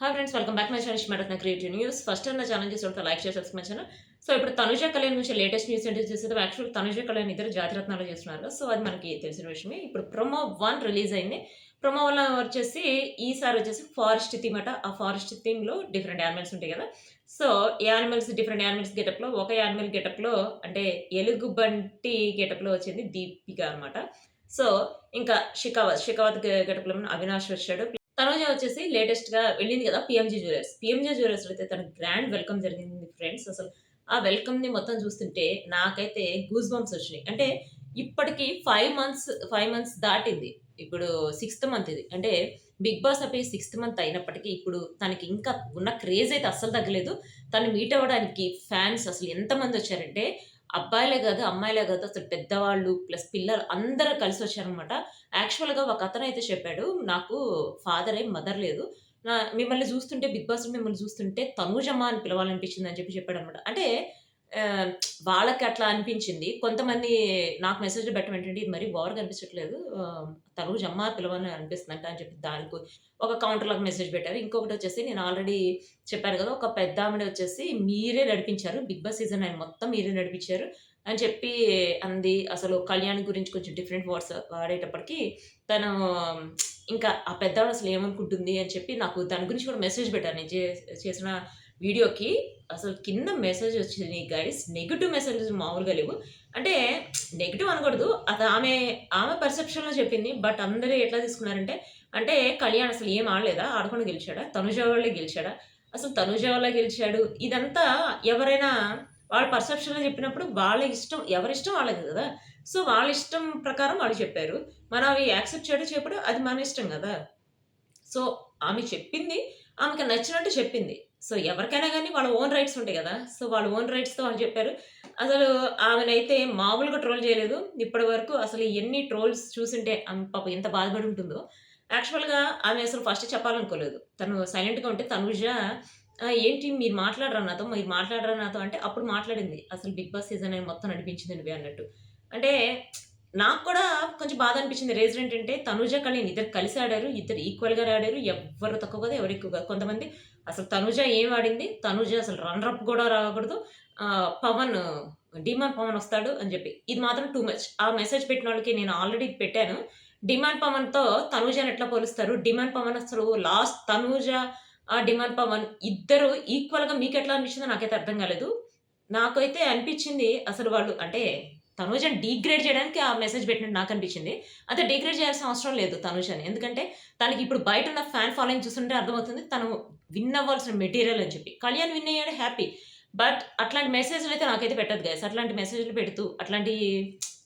Hi friends, welcome back my channel smart creative news. First నా channel చూస్తుంటే like చేసి subscribe చేయండి. So ఇప్పుడు తనుజ కళ్యాణ్ గురించి లేటెస్ట్ న్యూస్ ఏంటో చూస్తే యాక్చువల్ తనుజ కళ్యాణ్ ఇద్దరు జాతిరత్నాలు చేస్తున్నారు. సో అది మనకి తెలిసిన విషయమే. ఇప్పుడు ప్రోమో 1 రిలీజ్ అయింది. ప్రోమో వల్ల వచ్చేసి ఈసారి వచ్చేసి ఫారెస్ట్ థీమ్ అట. ఆ ఫారెస్ట్ థీమ్‌లో డిఫరెంట్ యానిమల్స్ ఉంటాయి కదా! సో డిఫరెంట్ యానిమల్స్ గెటప్‌లో ఒక యానిమల్ గెటప్‌లో అంటే ఎలుగుబంటి గెటప్‌లో వచ్చింది దీపిక అనమాట. సో ఇంకా షికావత్ గెటప్‌లో అవినాష్ వచ్చాడు. తనుజ వచ్చేసి లేటెస్ట్‌గా వెళ్ళింది కదా! PMG jewellers. పీఎంజీ జ్యువెలర్స్‌లో అయితే తనకి గ్రాండ్ వెల్కమ్ జరిగింది ఫ్రెండ్స్. అసలు ఆ వెల్కమ్‌ని మొత్తం చూస్తుంటే నాకైతే గూస్ బంప్స్ వచ్చినాయి. అంటే ఇప్పటికి 5 మంత్స్ దాటింది. ఇప్పుడు సిక్స్త్ మంత్ ఇది. అంటే 'బిగ్ బాస్' అయిపోయి సిక్స్త్ మంత్ అయినప్పటికీ ఇప్పుడు తనకి ఇంకా ఉన్న క్రేజ్ అయితే అస్సలు తగ్గలేదు. తను మీట్ అవ్వడానికి ఫ్యాన్స్ అసలు ఎంతమందొచ్చారంటే అబ్బాయిలే గాదు, అమ్మాయిలే గాదు అసలు పెద్దవాళ్ళు ప్లస్ పిల్లలు అందరూ కలిసొచ్చారనమాట. యాక్చువల్‌గా ఒకతనైతే చెప్పాడు, "నాకు ఫాదరే, మదర్ లేదు. మిమ్మల్ని జూస్తుంటే 'బిగ్ బాస్‌లో' మిమ్మల్ని జూస్తుంటే తనూజమ్మ అని పిలవాలనిపించిందని" చెప్పాడనమాట. అంటే ఆహ్, వాళ్ళకి అట్లా అనిపించింది. కొంతమంది నాకు మెసేజ్‌లు పెట్టడం ఏంటంటే, "ఇది మరీ ఓవర్‌గా అనిపించట్లేదు. తనూజమ్మ పిలవాలని అనిపిస్తుందంట" అని చెప్పి దానికి ఒక కౌంటర్‌లాగా మెసేజ్ పెట్టారు. ఇంకొకటొచ్చేసి నేను ఆల్రెడీ చెప్పాను గదా! ఒక పెద్దావిడ వచ్చేసి, "మీరే నడిపించారు. 'బిగ్ బాస్' సీజన్ 9 మొత్తం మీరే నడిపించారు" అని చెప్పి అంది. అసలు కళ్యాణ్ గురించి కొంచెం డిఫరెంట్ వర్డ్స్ వాడేటప్పటికి తను ఇంకా ఆ పెద్దావిడ అసలు ఏమనుకుంటుంది అని చెప్పి నాకు దాని గురించి కూడా మెసేజ్ పెట్టారు. నేను చేసిన వీడియోకి అసలు కింద మెసేజ్ వచ్చింది గైస్. నెగెటివ్ మెసేజెస్ మామూలుగా లేవు. అంటే నెగెటివ్ అనకూడదు. అది ఆమె పర్సెప్షన్‌లో చెప్పింది. బట్ అందరూ ఎట్లా తీసుకున్నారంటే, అంటే కళ్యాణ్ అసలు ఏం ఆడలేదా? ఆడకుండా గెలిచాడా? తనుజ వల్లే గెలిచాడా? అసలు తనుజ వల్ల గెలిచాడు. ఇదంతా ఎవరైనా వాళ్ళ పర్సెప్షన్‌లో చెప్పినప్పుడు వాళ్ళ ఇష్టం, ఎవరిష్టం వాళ్ళది గదా! సో, వాళ్ళ ఇష్టం ప్రకారం వాళ్ళు చెప్పారు. మనం అవి యాక్సెప్ట్ చేయడం, చెప్పడం అది మన ఇష్టం గదా! సో, ఆమె చెప్పింది. ఆమెకి నచ్చినట్టు చెప్పింది. సో, ఎవరికైనా గాని వాళ్ళ ఓన్ రైట్స్ ఉంటాయి గదా! సో, వాళ్ళ ఓన్ రైట్స్‌తో వాళ్ళు చెప్పారు. అసలు ఆమెనైతే మామూలుగా ట్రోల్ చేయలేదు. ఇప్పటి వరకు అసలు ఎన్ని ట్రోల్స్ చూసుంటే ఆమె పాపం ఎంత బాధపడి ఉంటుందో. యాక్చువల్‌గా ఆమె అసలు ఫస్ట్ చెప్పాలనుకోలేదు. తను సైలెంట్‌గా ఉంటే తనుజ "ఏంటి మీరు మాట్లాడరా నాతో" అంటే అప్పుడు మాట్లాడింది. "అసలు 'బిగ్ బాస్' సీజన్ 9 మొత్తం నడిపించింది నువ్వే" అన్నట్టు. అంటే నాకు కూడా కొంచెం బాధ అనిపించింది. రీజన్ ఏంటంటే తనుజ, కళ్యాణ్ ఇద్దరు కలిసి ఆడారు. ఇద్దరు ఈక్వల్‌గానే ఆడారు. ఎవ్వరు తక్కువ కాదు, ఎవరు ఎక్కువ కాదు. కొంతమంది అసలు తనుజ ఏం ఆడింది? తనుజ అసలు రన్నర్ అప్ కూడా రాకూడదు. పవన్ డీమాన్ పవన్ వస్తాడు అని చెప్పి. ఇది మాత్రం టూ మచ్. ఆ మెసేజ్ పెట్టినోళ్ళకి నేను ఆల్రెడీ పెట్టాను. డిమాండ్ పవన్‌తో తనుజని ఎట్లా పోలుస్తారు? డిమాండ్ పవన్ అసలు లాస్ట్ తనుజ, డిమాండ్ పవన్ ఇద్దరు ఈక్వల్‌గా మీకెట్లా అనిపించిందో నాకైతే అర్థం కాలేదు. నాకైతే అనిపించింది అసలు వాళ్ళు అంటే తనూజని డీగ్రేడ్ చేయడానికి ఆ మెసేజ్ పెట్టినట్టు నాకనిపించింది. అయితే డీగ్రేడ్ చేయాల్సిన అవసరం లేదు తనూజని. ఎందుకంటే తనకిప్పుడు బయటున్న ఫ్యాన్ ఫాలోయింగ్ చూస్తుంటే అర్థమవుతుంది. తను విన్ అవ్వాల్సిన మెటీరియల్ అని చెప్పి. కళ్యాణ్ విన్ అయ్యాడు హ్యాపీ. బట్ అట్లాంటి మెసేజ్‌లయితే నాకైతే పెట్టొద్దు గైస్. అట్లాంటి మెసేజ్‌లు పెడుతూ అట్లాంటి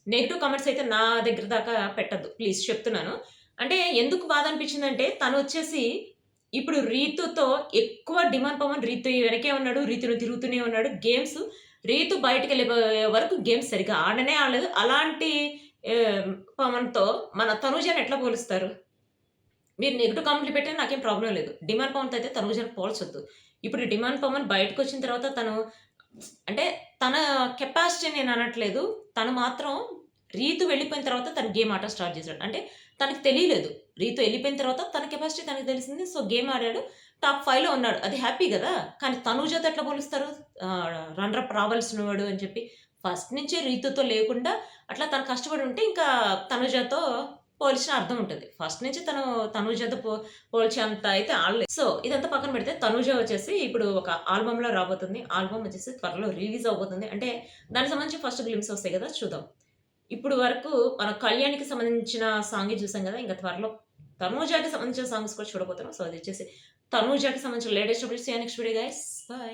నెగెటివ్ కామెంట్స్ అయితే నా దగ్గర దాకా పెట్టొద్దు. ప్లీజ్ చెప్తున్నాను. అంటే ఎందుకు బాధ అనిపించిందంటే తనొచ్చేసి ఇప్పుడు రీతుతో ఎక్కువ డిమాండ్ పవన్ రీతు వెనకే ఉన్నాడు. రీతును తిరుగుతూనే ఉన్నాడు. గేమ్స్ రీతు బయటికెళ్ళిపోయే వరకు గేమ్స్ సరిగ్గా ఆడనే ఆడలేదు. అలాంటి ఆహ్, పవన్‌తో మన తనూజని ఎట్లా పోలుస్తారు? మీరు నెగెటివ్ కామెంట్‌లు పెట్టినా నాకేం ప్రాబ్లమ్ లేదు. డిమాండ్ పవన్‌తో అయితే తనూజని పోల్చొద్దు. ఇప్పుడు డిమాండ్ పవన్ బయటకొచ్చిన తర్వాత తను అంటే తన కెపాసిటీ నేను అనట్లేదు. తను మాత్రం రీతు వెళ్ళిపోయిన తర్వాత తను గేమ్ ఆడటం స్టార్ట్ చేసాడు. అంటే తనకి తెలియలేదు. రీతు ఎళ్ళిపోయిన తర్వాత తన కెపాసిటీ తనకి తెలిసింది. సో, గేమ్ ఆడాడు. టాప్ 5లో ఉన్నాడు. అది హ్యాపీ గదా! కానీ తనూజతో ఎట్లా పోలుస్తారు? రన్నర్ అప్ రావాల్సినవాడు అని చెప్పి. ఫస్ట్ నుంచే రీతుతో లేకుండా అట్లా తను కష్టపడి ఉంటే ఇంకా తనుజతో పోల్చిన అర్థం ఉంటది. ఫస్ట్ నుంచి తను తనూజతో పోల్చేంత అయితే ఆడలేదు. సో, ఇదంతా పక్కన పెడితే తనూజ వచ్చేసి ఇప్పుడు ఒక ఆల్బమ్‌లో రాబోతుంది. ఆల్బమ్ వచ్చేసి త్వరలో రిలీజ్ అవ్వబోతుంది. అంటే దానికి సంబంధించి ఫస్ట్ గ్లింప్స్ వస్తాయి గదా! చూద్దాం. ఇప్పుడు వరకు మన 'కళ్యాణ్‌కి' సంబంధించిన సాంగే చూసాం గదా! ఇంక త్వరలో 'తనూజకి' సంబంధించిన సాంగ్స్ కూడా చూడబోతున్నాం. సో, అదొచ్చేసి 'తనూజకి' సంబంధించిన latest updates. See you next video guys. By.